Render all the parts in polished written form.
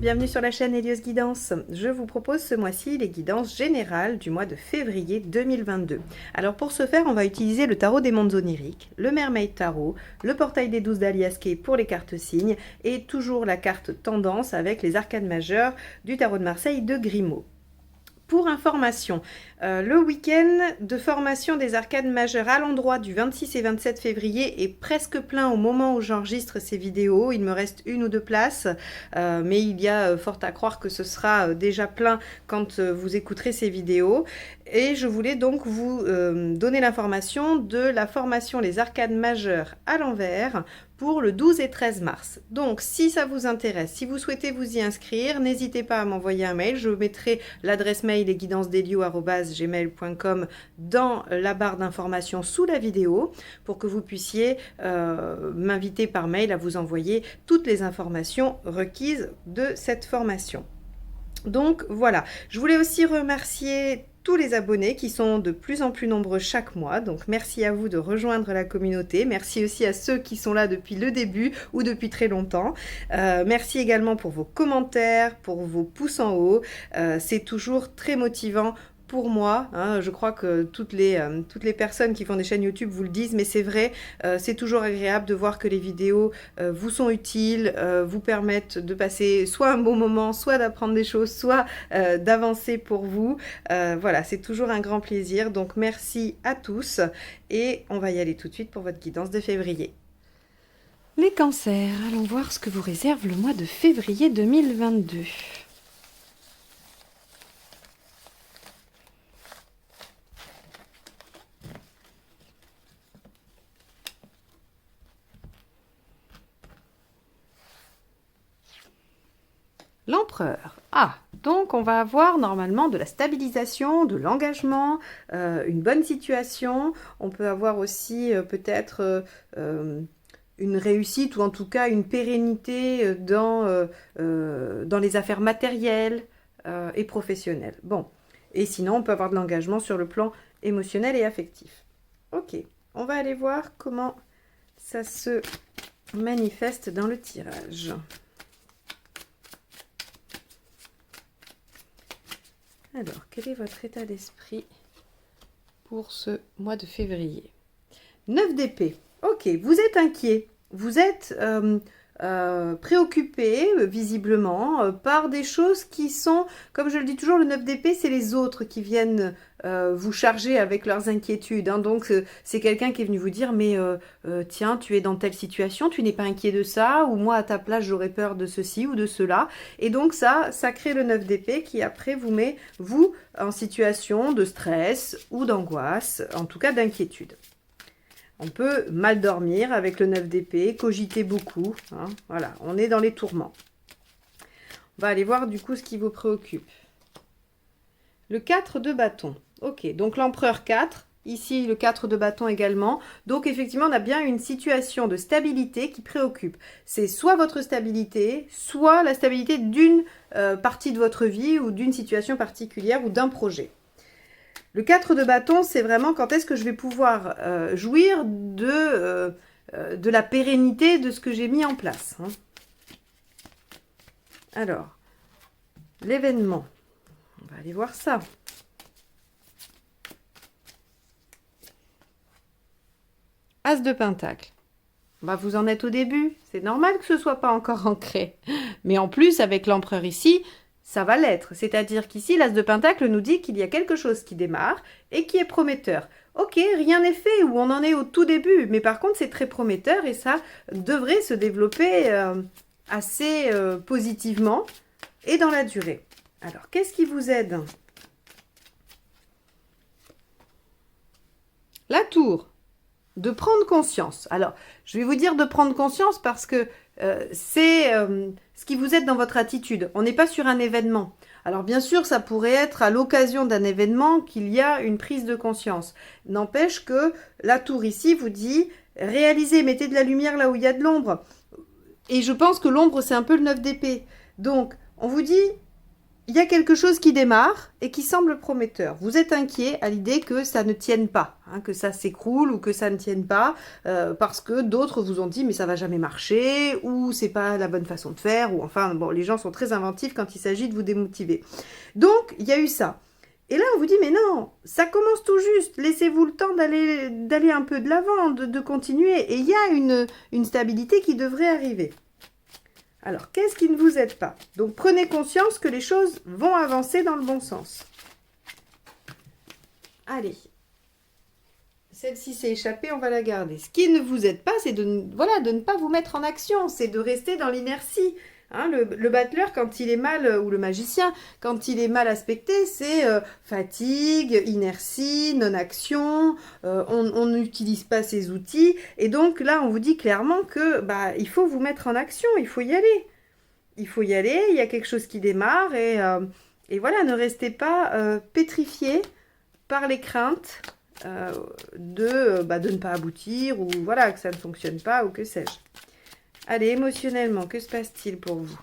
bienvenue sur la chaîne Hélios Guidance. Je vous propose ce mois-ci les guidances générales du mois de février 2022. Alors pour ce faire, on va utiliser le tarot des mondes oniriques, le Mermaid Tarot, le portail des 12 d'Aliaské pour les cartes signes et toujours la carte tendance avec les arcanes majeures du tarot de Marseille de Grimaud. Pour information, le week-end de formation des arcanes majeures à l'endroit du 26 et 27 février est presque plein au moment où j'enregistre ces vidéos. Il me reste 1 ou 2 places, mais il y a fort à croire que ce sera déjà plein quand vous écouterez ces vidéos. Et je voulais donc vous donner l'information de la formation Les Arcanes Majeures à l'envers pour le 12 et 13 mars. Donc, si ça vous intéresse, si vous souhaitez vous y inscrire, n'hésitez pas à m'envoyer un mail. Je mettrai l'adresse mail lesguidancesdelio@gmail.com dans la barre d'informations sous la vidéo pour que vous puissiez m'inviter par mail à vous envoyer toutes les informations requises de cette formation. Donc, voilà. Je voulais aussi remercier tous les abonnés qui sont de plus en plus nombreux chaque mois. Donc merci à vous de rejoindre la communauté. Merci aussi à ceux qui sont là depuis le début ou depuis très longtemps. Merci également pour vos commentaires, pour vos pouces en haut. C'est toujours très motivant pour moi, hein. Je crois que toutes les personnes qui font des chaînes YouTube vous le disent, mais c'est vrai, c'est toujours agréable de voir que les vidéos vous sont utiles, vous permettent de passer soit un bon moment, soit d'apprendre des choses, soit d'avancer pour vous. Voilà, c'est toujours un grand plaisir, donc merci à tous et on va y aller tout de suite pour votre guidance de février. Les cancers, allons voir ce que vous réserve le mois de février 2022. L'empereur. Ah, donc on va avoir normalement de la stabilisation, de l'engagement, une bonne situation. On peut avoir aussi peut-être une réussite ou en tout cas une pérennité dans les affaires matérielles et professionnelles. Bon, et sinon on peut avoir de l'engagement sur le plan émotionnel et affectif. Ok, on va aller voir comment ça se manifeste dans le tirage. Alors, quel est votre état d'esprit pour ce mois de février? 9 d'épée. Ok, vous êtes inquiet. Vous êtes préoccupé, visiblement, par des choses qui sont, comme je le dis toujours, le 9 d'épée, c'est les autres qui viennent vous charger avec leurs inquiétudes. Hein. Donc, c'est quelqu'un qui est venu vous dire, mais tiens, tu es dans telle situation, tu n'es pas inquiet de ça, ou moi, à ta place, j'aurais peur de ceci ou de cela. Et donc, ça crée le 9 d'épée qui, après, vous met, vous, en situation de stress ou d'angoisse, en tout cas d'inquiétude. On peut mal dormir avec le 9 d'épée, cogiter beaucoup. Hein, voilà, on est dans les tourments. On va aller voir du coup ce qui vous préoccupe. Le 4 de bâton. Ok, donc l'empereur 4. Ici, le 4 de bâton également. Donc, effectivement, on a bien une situation de stabilité qui préoccupe. C'est soit votre stabilité, soit la stabilité d'une partie de votre vie ou d'une situation particulière ou d'un projet. Le 4 de bâton, c'est vraiment quand est-ce que je vais pouvoir jouir de la pérennité de ce que j'ai mis en place. Hein. Alors, l'événement. On va aller voir ça. As de pentacle. Bah, vous en êtes au début. C'est normal que ce ne soit pas encore ancré. Mais en plus, avec l'empereur ici, ça va l'être. C'est-à-dire qu'ici, l'as de pentacle nous dit qu'il y a quelque chose qui démarre et qui est prometteur. Ok, rien n'est fait ou on en est au tout début. Mais par contre, c'est très prometteur et ça devrait se développer assez positivement et dans la durée. Alors, qu'est-ce qui vous aide? La tour. De prendre conscience. Alors, je vais vous dire de prendre conscience parce que c'est ce qui vous aide dans votre attitude. On n'est pas sur un événement. Alors, bien sûr, ça pourrait être à l'occasion d'un événement qu'il y a une prise de conscience. N'empêche que la tour ici vous dit réalisez, mettez de la lumière là où il y a de l'ombre. Et je pense que l'ombre, c'est un peu le 9 d'épée. Donc, on vous dit il y a quelque chose qui démarre et qui semble prometteur. Vous êtes inquiet à l'idée que ça ne tienne pas, hein, que ça s'écroule ou que ça ne tienne pas, parce que d'autres vous ont dit mais ça va jamais marcher, ou c'est pas la bonne façon de faire, ou enfin bon, les gens sont très inventifs quand il s'agit de vous démotiver. Donc il y a eu ça. Et là on vous dit mais non, ça commence tout juste, laissez-vous le temps d'aller un peu de l'avant, de continuer, et il y a une stabilité qui devrait arriver. Alors, qu'est-ce qui ne vous aide pas? Donc, prenez conscience que les choses vont avancer dans le bon sens. Allez. Celle-ci s'est échappée, on va la garder. Ce qui ne vous aide pas, c'est voilà, de ne pas vous mettre en action. C'est de rester dans l'inertie. Hein, le battleur, quand il est mal, ou le magicien, quand il est mal aspecté, c'est fatigue, inertie, non-action, on n'utilise pas ses outils. Et donc là, on vous dit clairement que il faut vous mettre en action, il faut y aller. Il faut y aller, il y a quelque chose qui démarre et voilà, ne restez pas pétrifié par les craintes de ne pas aboutir ou voilà, que ça ne fonctionne pas ou que sais-je. Allez, émotionnellement, que se passe-t-il pour vous?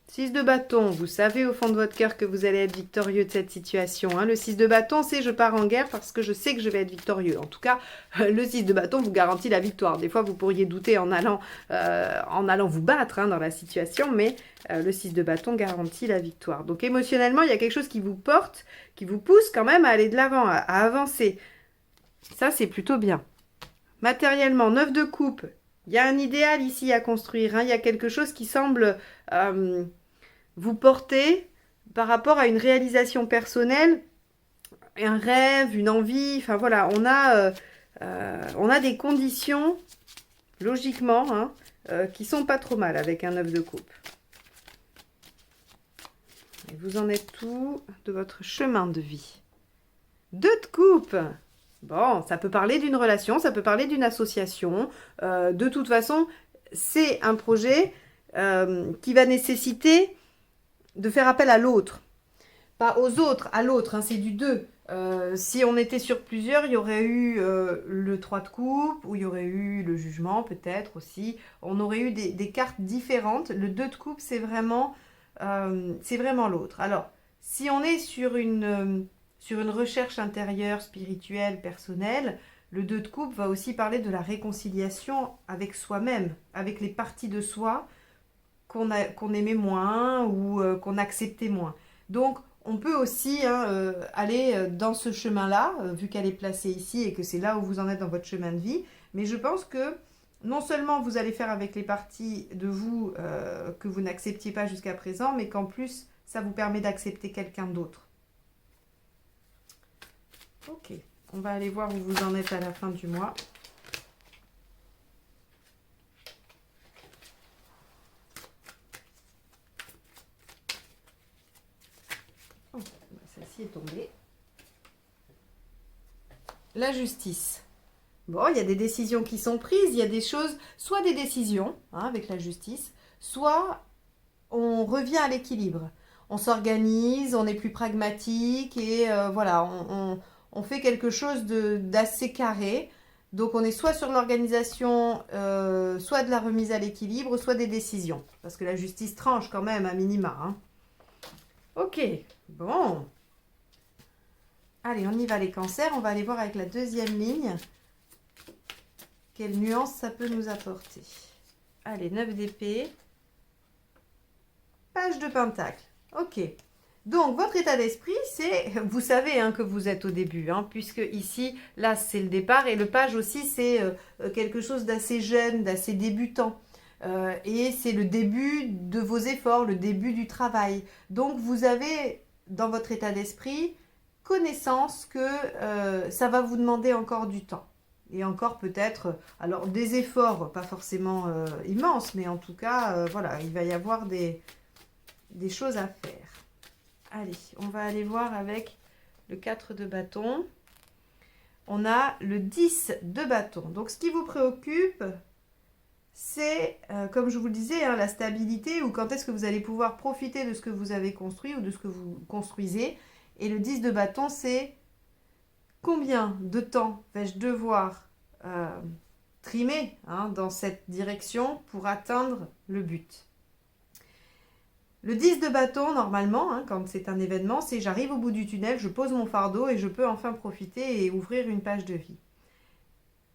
6 de bâton, vous savez au fond de votre cœur que vous allez être victorieux de cette situation. Hein. Le 6 de bâton, c'est je pars en guerre parce que je sais que je vais être victorieux. En tout cas, le 6 de bâton vous garantit la victoire. Des fois, vous pourriez douter en allant vous battre hein, dans la situation, mais le 6 de bâton garantit la victoire. Donc émotionnellement, il y a quelque chose qui vous porte, qui vous pousse quand même à aller de l'avant, à avancer. Ça, c'est plutôt bien. Matériellement, 9 de coupe. Il y a un idéal ici à construire. Hein. Il y a quelque chose qui semble... vous portez par rapport à une réalisation personnelle, un rêve, une envie, enfin voilà, on a des conditions, logiquement, hein, qui sont pas trop mal avec un 9 de coupe. Et vous en êtes tout de votre chemin de vie. 2 de coupe. Bon, ça peut parler d'une relation, ça peut parler d'une association. De toute façon, c'est un projet qui va nécessiter de faire appel à l'autre. Pas aux autres, à l'autre, hein, c'est du 2. Si on était sur plusieurs, il y aurait eu le 3 de coupe, ou il y aurait eu le jugement peut-être aussi. On aurait eu des cartes différentes. Le 2 de coupe, c'est vraiment l'autre. Alors, si on est sur une recherche intérieure, spirituelle, personnelle, le 2 de coupe va aussi parler de la réconciliation avec soi-même, avec les parties de soi qu'on aimait moins ou qu'on acceptait moins. Donc, on peut aussi aller dans ce chemin-là, vu qu'elle est placée ici et que c'est là où vous en êtes dans votre chemin de vie. Mais je pense que non seulement vous allez faire avec les parties de vous que vous n'acceptiez pas jusqu'à présent, mais qu'en plus, ça vous permet d'accepter quelqu'un d'autre. Ok, on va aller voir où vous en êtes à la fin du mois. Celle-ci est tombée. La justice. Bon, il y a des décisions qui sont prises, il y a des choses, soit des décisions hein, avec la justice, soit on revient à l'équilibre. On s'organise, on est plus pragmatique et voilà, on fait quelque chose d'assez carré. Donc on est soit sur l'organisation, soit de la remise à l'équilibre, soit des décisions. Parce que la justice tranche quand même à minima. Hein. Ok, bon. Allez, on y va les cancers. On va aller voir avec la deuxième ligne quelle nuance ça peut nous apporter. Allez, 9 d'épée. Page de pentacle. Ok. Donc, votre état d'esprit, c'est... Vous savez hein, que vous êtes au début, hein, puisque ici, là, c'est le départ. Et le page aussi, c'est quelque chose d'assez jeune, d'assez débutant. Et c'est le début de vos efforts, le début du travail. Donc, vous avez, dans votre état d'esprit, connaissance que ça va vous demander encore du temps. Et encore peut-être, alors des efforts, pas forcément immenses, mais en tout cas, voilà, il va y avoir des choses à faire. Allez, on va aller voir avec le 4 de bâton. On a le 10 de bâton. Donc, ce qui vous préoccupe, c'est, comme je vous le disais, hein, la stabilité ou quand est-ce que vous allez pouvoir profiter de ce que vous avez construit ou de ce que vous construisez. Et le 10 de bâton, c'est combien de temps vais-je devoir trimer hein, dans cette direction pour atteindre le but. Le 10 de bâton, normalement, hein, quand c'est un événement, c'est j'arrive au bout du tunnel, je pose mon fardeau et je peux enfin profiter et ouvrir une page de vie.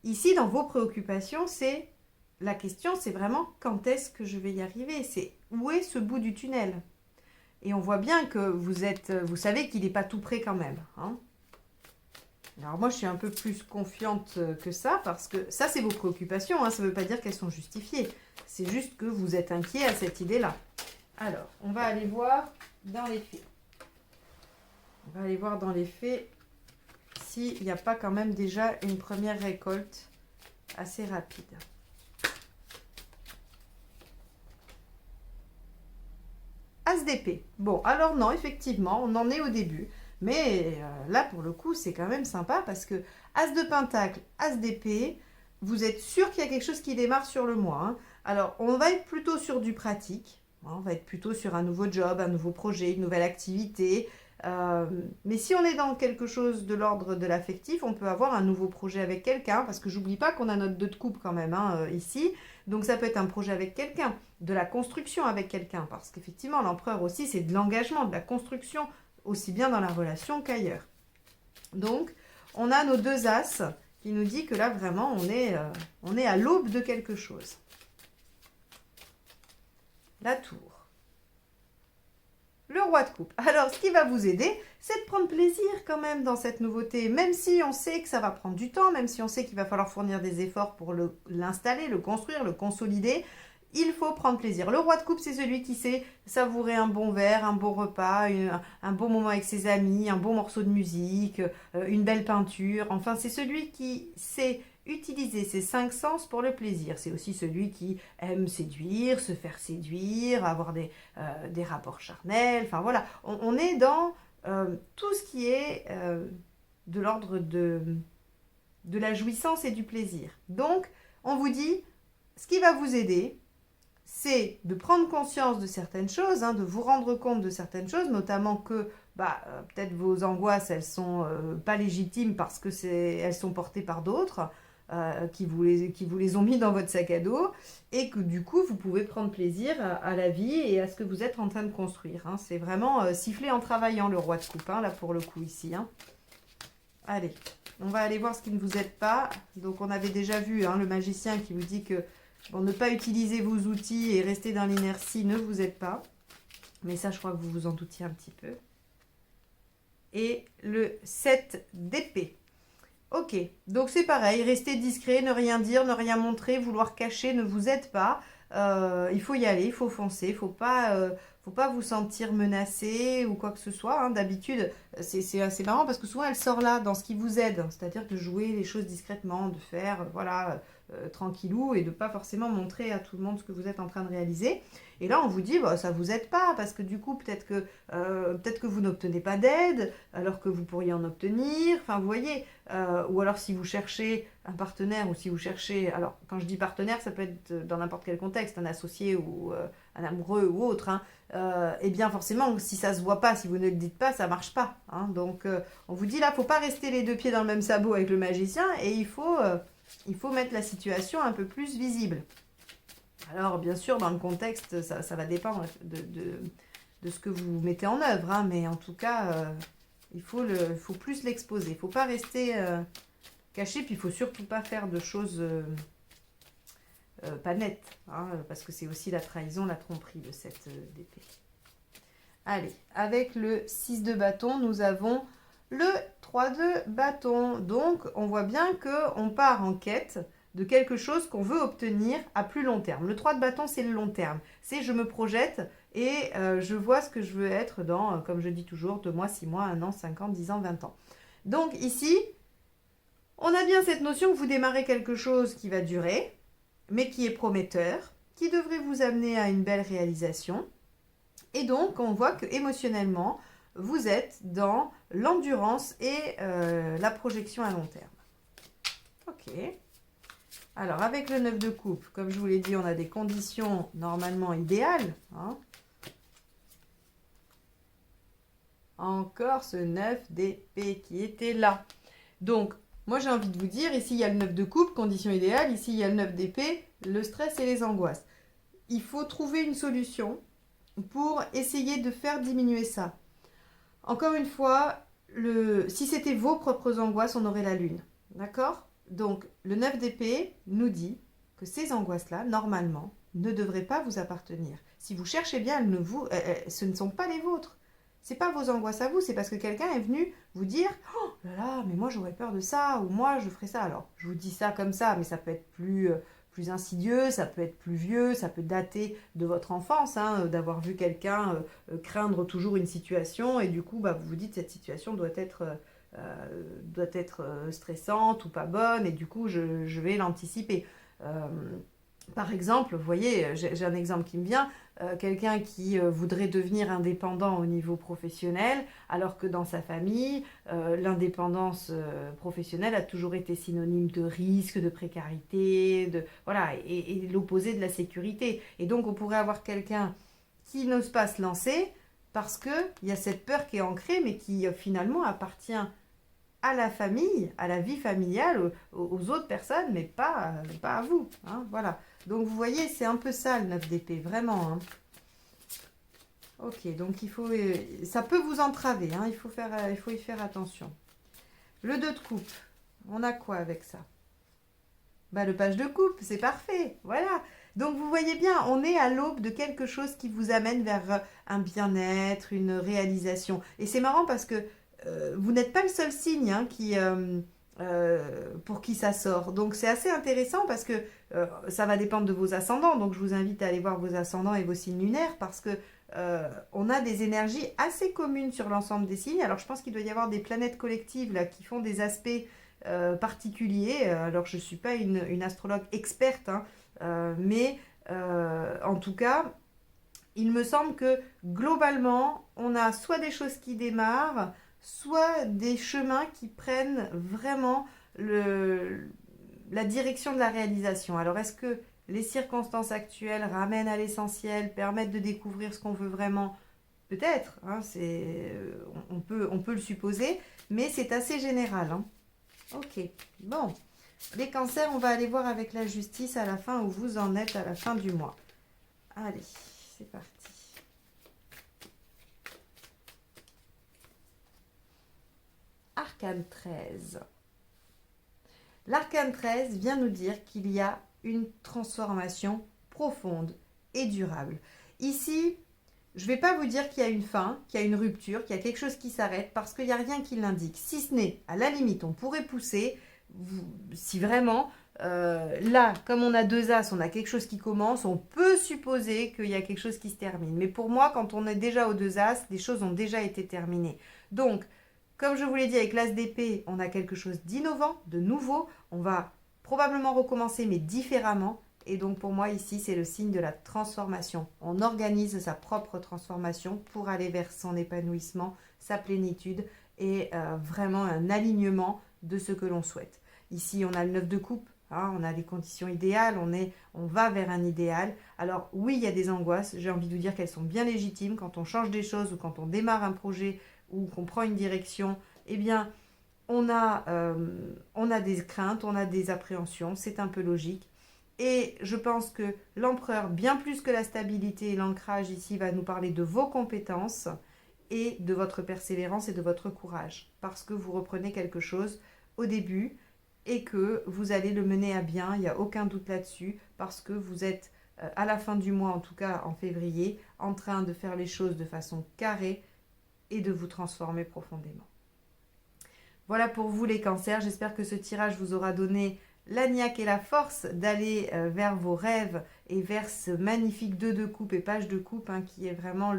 Ici, dans vos préoccupations, c'est la question, c'est vraiment quand est-ce que je vais y arriver? C'est où est ce bout du tunnel? Et on voit bien que vous savez qu'il n'est pas tout près quand même, hein. Alors moi, je suis un peu plus confiante que ça, parce que ça, c'est vos préoccupations, hein, ça ne veut pas dire qu'elles sont justifiées. C'est juste que vous êtes inquiet à cette idée-là. Alors, on va aller voir dans les faits. On va aller voir dans les faits s'il n'y a pas quand même déjà une première récolte assez rapide. As d'épée. Bon, alors non, effectivement, on en est au début. Mais là, pour le coup, c'est quand même sympa parce que As de pentacle, As d'épée, vous êtes sûr qu'il y a quelque chose qui démarre sur le mois, hein. Alors, on va être plutôt sur du pratique. On va être plutôt sur un nouveau job, un nouveau projet, une nouvelle activité. Mais si on est dans quelque chose de l'ordre de l'affectif, on peut avoir un nouveau projet avec quelqu'un, parce que j'oublie pas qu'on a notre 2 de coupe quand même, hein, ici. Donc ça peut être un projet avec quelqu'un, de la construction avec quelqu'un, parce qu'effectivement l'empereur aussi c'est de l'engagement, de la construction, aussi bien dans la relation qu'ailleurs. Donc on a nos 2 as qui nous dit que là vraiment on est à l'aube de quelque chose. La tour. Le roi de coupe. Alors, ce qui va vous aider, c'est de prendre plaisir quand même dans cette nouveauté. Même si on sait que ça va prendre du temps, même si on sait qu'il va falloir fournir des efforts pour l'installer, le construire, le consolider, il faut prendre plaisir. Le roi de coupe, c'est celui qui sait savourer un bon verre, un bon repas, un bon moment avec ses amis, un bon morceau de musique, une belle peinture. Enfin, c'est celui qui sait utiliser ses 5 sens pour le plaisir. C'est aussi celui qui aime séduire, se faire séduire, avoir des rapports charnels. Enfin voilà, on est dans tout ce qui est de l'ordre de la jouissance et du plaisir. Donc, on vous dit, ce qui va vous aider, c'est de prendre conscience de certaines choses, hein, de vous rendre compte de certaines choses, notamment que peut-être vos angoisses, elles sont pas légitimes parce que elles sont portées par d'autres. Qui vous les ont mis dans votre sac à dos, et que du coup vous pouvez prendre plaisir à la vie et à ce que vous êtes en train de construire, hein. C'est vraiment siffler en travaillant le roi de coupe, hein, là pour le coup ici, hein. Allez, on va aller voir ce qui ne vous aide pas. Donc on avait déjà vu, hein, le magicien qui vous dit que bon, ne pas utiliser vos outils et rester dans l'inertie ne vous aide pas, mais ça je crois que vous vous en doutiez un petit peu. Et le 7 d'épée. Ok, donc c'est pareil, rester discret, ne rien dire, ne rien montrer, vouloir cacher ne vous aide pas. Il faut y aller, il faut foncer, faut pas vous sentir menacé ou quoi que ce soit, hein. D'habitude, c'est assez marrant parce que souvent elle sort là, dans ce qui vous aide, c'est-à-dire de jouer les choses discrètement, de faire, voilà, tranquillou, et de pas forcément montrer à tout le monde ce que vous êtes en train de réaliser. Et là, on vous dit, bah, ça vous aide pas, parce que du coup, peut-être que vous n'obtenez pas d'aide, alors que vous pourriez en obtenir. Enfin, vous voyez, ou alors si vous cherchez un partenaire, ou si vous cherchez, alors quand je dis partenaire, ça peut être dans n'importe quel contexte, un associé ou un amoureux ou autre, hein. Et bien forcément, si ça se voit pas, si vous ne le dites pas, ça marche pas, hein. Donc, on vous dit là, faut pas rester les 2 pieds dans le même sabot avec le magicien, et il faut mettre la situation un peu plus visible. Alors, bien sûr, dans le contexte, ça va dépendre de ce que vous mettez en œuvre, hein, mais en tout cas, il faut plus l'exposer. Il ne faut pas rester caché, puis il ne faut surtout pas faire de choses pas nettes, hein, parce que c'est aussi la trahison, la tromperie de cette d'épée. Allez, avec le 6 de bâton, nous avons le 3 de bâton. Donc, on voit bien qu'on part en quête de quelque chose qu'on veut obtenir à plus long terme. Le 3 de bâton, c'est le long terme. C'est je me projette et je vois ce que je veux être dans, comme je dis toujours, 2 mois, 6 mois, 1 an, 5 ans, 10 ans, 20 ans. Donc ici, on a bien cette notion que vous démarrez quelque chose qui va durer, mais qui est prometteur, qui devrait vous amener à une belle réalisation. Et donc, on voit que émotionnellement, vous êtes dans l'endurance et la projection à long terme. Ok. Alors, avec le 9 de coupe, comme je vous l'ai dit, on a des conditions normalement idéales, hein. Encore ce 9 d'épée qui était là. Donc, moi j'ai envie de vous dire, ici il y a le 9 de coupe, condition idéale, ici il y a le 9 d'épée, le stress et les angoisses. Il faut trouver une solution pour essayer de faire diminuer ça. Encore une fois, si c'était vos propres angoisses, on aurait la lune. D'accord? Donc, le 9 d'épée nous dit que ces angoisses-là, normalement, ne devraient pas vous appartenir. Si vous cherchez bien, ce ne sont pas les vôtres. C'est pas vos angoisses à vous, c'est parce que quelqu'un est venu vous dire oh là là, mais moi j'aurais peur de ça, ou moi je ferais ça. Alors, je vous dis ça comme ça, mais ça peut être plus insidieux, ça peut être plus vieux, ça peut dater de votre enfance, hein, d'avoir vu quelqu'un craindre toujours une situation, et du coup, bah, vous vous dites cette situation doit être stressante ou pas bonne, et du coup, je vais l'anticiper. Euh, Par exemple, vous voyez, j'ai un exemple qui me vient, quelqu'un qui voudrait devenir indépendant au niveau professionnel, alors que dans sa famille, l'indépendance professionnelle a toujours été synonyme de risque, de précarité, voilà, et l'opposé de la sécurité. Et donc, on pourrait avoir quelqu'un qui n'ose pas se lancer parce qu'il y a cette peur qui est ancrée, mais qui finalement appartient à la famille, à la vie familiale, aux autres personnes, mais pas à vous. Hein, voilà. Donc vous voyez, c'est un peu ça le 9 d'épée, vraiment. Hein. Ok, donc ça peut vous entraver, hein, il faut y faire attention. Le 2 de coupe, on a quoi avec ça? Bah, le page de coupe, c'est parfait, voilà. Donc vous voyez bien, on est à l'aube de quelque chose qui vous amène vers un bien-être, une réalisation. Et c'est marrant parce que vous n'êtes pas le seul signe hein, pour qui ça sort. Donc c'est assez intéressant parce que ça va dépendre de vos ascendants. Donc je vous invite à aller voir vos ascendants et vos signes lunaires parce que on a des énergies assez communes sur l'ensemble des signes. Alors je pense qu'il doit y avoir des planètes collectives là, qui font des aspects particuliers. Alors je ne suis pas une astrologue experte, hein, mais en tout cas, il me semble que globalement, on a soit des choses qui démarrent, soit des chemins qui prennent vraiment la direction de la réalisation. Alors, est-ce que les circonstances actuelles ramènent à l'essentiel, permettent de découvrir ce qu'on veut vraiment? Peut-être, hein, on peut le supposer, mais c'est assez général. Hein. Ok, bon. Les cancers, on va aller voir avec la justice à la fin où vous en êtes à la fin du mois. Allez, c'est parti. Arcane 13. L'arcane 13 vient nous dire qu'il y a une transformation profonde et durable. Ici, je ne vais pas vous dire qu'il y a une fin, qu'il y a une rupture, qu'il y a quelque chose qui s'arrête, parce qu'il n'y a rien qui l'indique. Si ce n'est, à la limite, on pourrait pousser, si vraiment, là, comme on a deux as, on a quelque chose qui commence, on peut supposer qu'il y a quelque chose qui se termine. Mais pour moi, quand on est déjà aux deux as, les choses ont déjà été terminées. Donc, comme je vous l'ai dit avec l'as d'épée, on a quelque chose d'innovant, de nouveau. On va probablement recommencer, mais différemment. Et donc pour moi ici, c'est le signe de la transformation. On organise sa propre transformation pour aller vers son épanouissement, sa plénitude et vraiment un alignement de ce que l'on souhaite. Ici, on a le 9 de coupe. Hein, on a les conditions idéales, on va vers un idéal. Alors oui, il y a des angoisses. J'ai envie de vous dire qu'elles sont bien légitimes. Quand on change des choses ou quand on démarre un projet ou qu'on prend une direction, eh bien, on a des craintes, on a des appréhensions, c'est un peu logique. Et je pense que l'empereur, bien plus que la stabilité et l'ancrage ici, va nous parler de vos compétences et de votre persévérance et de votre courage. Parce que vous reprenez quelque chose au début et que vous allez le mener à bien, il n'y a aucun doute là-dessus, parce que vous êtes, à la fin du mois, en tout cas en février, en train de faire les choses de façon carrée et de vous transformer profondément. Voilà pour vous les cancers, j'espère que ce tirage vous aura donné la niaque et la force d'aller vers vos rêves et vers ce magnifique 2 de coupe et page de coupe hein, qui est vraiment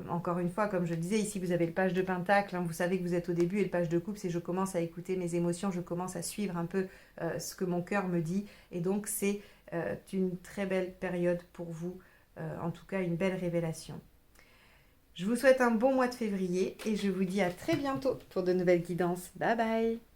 encore une fois, comme je le disais, ici vous avez le page de pentacle, hein, vous savez que vous êtes au début et le page de coupe, c'est je commence à écouter mes émotions, je commence à suivre un peu ce que mon cœur me dit et donc c'est une très belle période pour vous, en tout cas une belle révélation. Je vous souhaite un bon mois de février et je vous dis à très bientôt pour de nouvelles guidances. Bye bye!